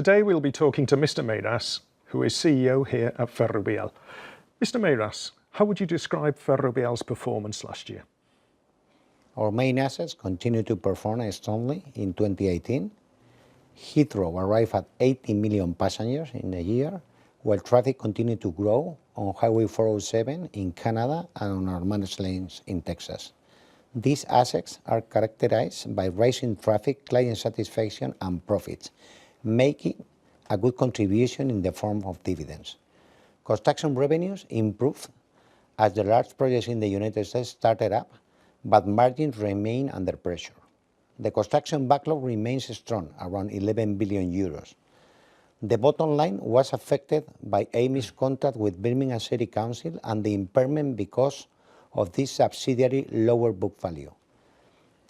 Today we'll be talking to Mr. Meirás, who is CEO here at Ferrovial. Mr. Meirás, how would you describe Ferrovial's performance last year? Our main assets continue to perform strongly in 2018. Heathrow arrived at 80 million passengers in a year, while traffic continued to grow on Highway 407 in Canada and on our managed lanes in Texas. These assets are characterized by rising traffic, client satisfaction and profits, making a good contribution in the form of dividends. Construction revenues improved as the large projects in the United States started up, but margins remain under pressure. The construction backlog remains strong, around 11 billion euros. The bottom line was affected by Amy's contract with Birmingham City Council and the impairment because of this subsidiary lower book value.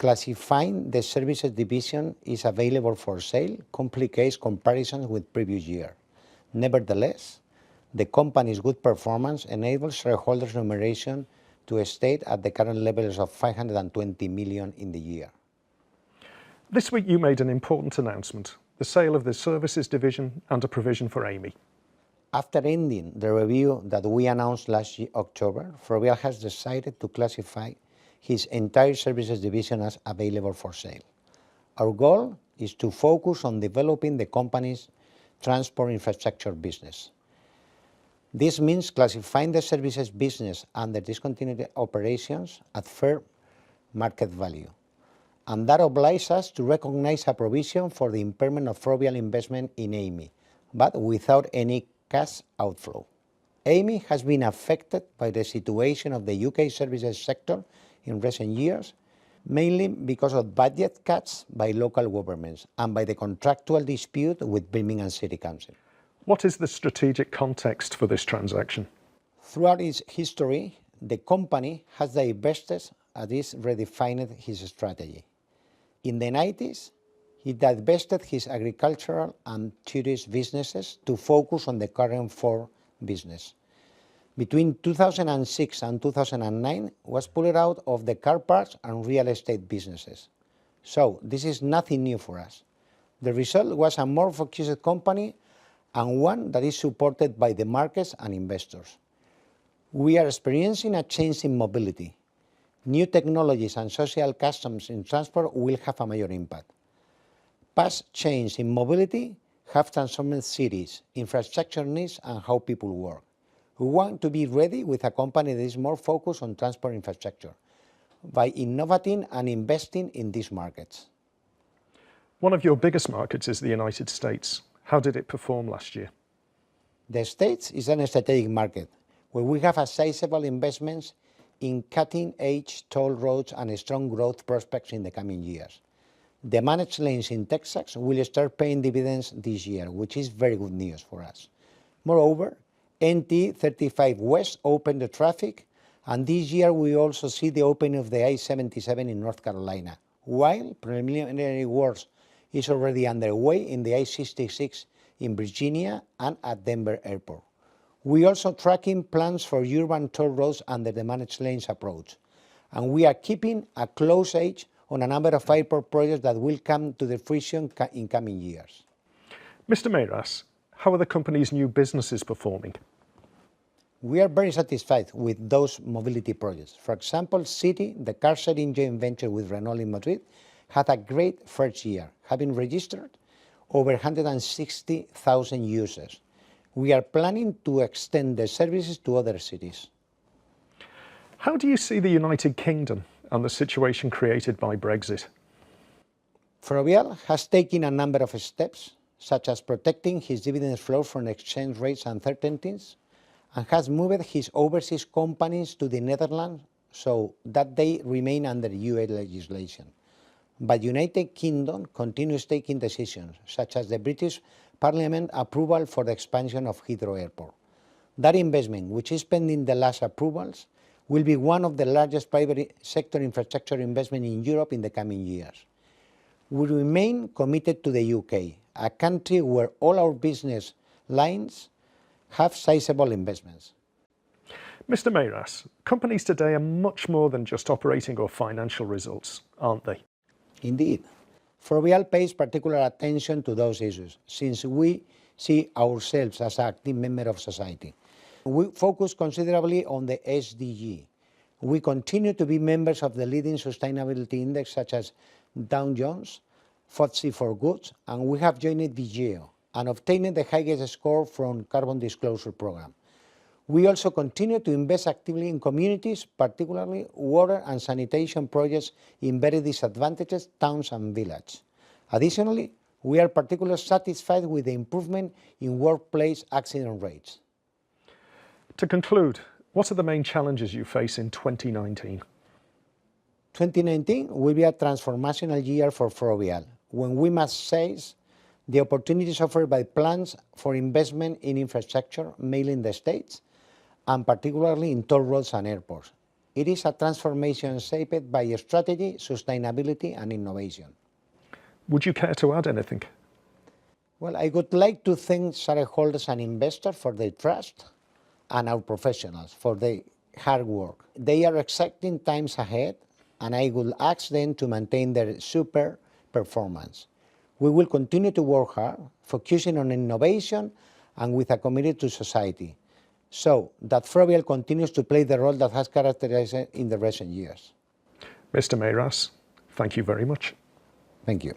Classifying the services division is available for sale complicates comparisons with previous year. Nevertheless, the company's good performance enables shareholders' remuneration to stay at the current levels of 520 million in the year. This week you made an important announcement, the sale of the services division and a provision for Amy. After ending the review that we announced last October, Ferrovial has decided to classify his entire services division as available for sale. Our goal is to focus on developing the company's transport infrastructure business. This means classifying the services business under discontinued operations at fair market value. And that obliges us to recognize a provision for the impairment of Ferrovial investment in Amy, but without any cash outflow. Amy has been affected by the situation of the UK services sector in recent years, mainly because of budget cuts by local governments and by the contractual dispute with Birmingham City Council. What is the strategic context for this transaction? Throughout its history, the company has divested as it redefined his strategy. In the 90s, he divested his agricultural and tourist businesses to focus on the current four business. Between 2006 and 2009 was pulled out of the car parks and real estate businesses. So this is nothing new for us. The result was a more focused company and one that is supported by the markets and investors. We are experiencing a change in mobility. New technologies and social customs in transport will have a major impact. Past change in mobility have transformed cities, infrastructure needs and how people work. We want to be ready with a company that is more focused on transport infrastructure by innovating and investing in these markets. One of your biggest markets is the United States. How did it perform last year? The States is a strategic market where we have a sizable investments in cutting-edge toll roads and strong growth prospects in the coming years. The managed lanes in Texas will start paying dividends this year, which is very good news for us. Moreover, NT 35 West opened the traffic, and this year we also see the opening of the I-77 in North Carolina, while preliminary works is already underway in the I-66 in Virginia and at Denver Airport. We also tracking plans for urban toll roads under the managed lanes approach, and we are keeping a close eye on a number of airport projects that will come to the fruition in coming years. Mr. Meirás, how are the company's new businesses performing? We are very satisfied with those mobility projects. For example, City, the car-sharing joint venture with Renault in Madrid, had a great first year, having registered over 160,000 users. We are planning to extend the services to other cities. How do you see the United Kingdom and the situation created by Brexit? Ferrovial has taken a number of steps, such as protecting his dividend flow from exchange rates uncertainties, and has moved his overseas companies to the Netherlands so that they remain under US legislation. But United Kingdom continues taking decisions, such as the British Parliament approval for the expansion of Heathrow Airport. That investment, which is pending the last approvals, will be one of the largest private sector infrastructure investment in Europe in the coming years. We remain committed to the UK, a country where all our business lines have sizable investments. Mr. Meirás, companies today are much more than just operating or financial results, aren't they? Indeed. Ferrovial pays particular attention to those issues, since we see ourselves as an active member of society. We focus considerably on the SDG. We continue to be members of the leading sustainability index such as Dow Jones, FTSE4Good, and we have joined Vigeo and obtained the highest score from Carbon Disclosure Program. We also continue to invest actively in communities, particularly water and sanitation projects in very disadvantaged towns and villages. Additionally, we are particularly satisfied with the improvement in workplace accident rates. To conclude, what are the main challenges you face in 2019? 2019 will be a transformational year for Ferrovial, when we must seize the opportunities offered by plans for investment in infrastructure, mainly in the States, and particularly in toll roads and airports. It is a transformation shaped by strategy, sustainability, and innovation. Would you care to add anything? Well, I would like to thank shareholders and investors for their trust and our professionals for their hard work. They are exciting times ahead, and I will ask them to maintain their super performance. We will continue to work hard, focusing on innovation and with a commitment to society, so that Ferrovial continues to play the role that has characterized it in the recent years. Mr. Meirás, thank you very much. Thank you.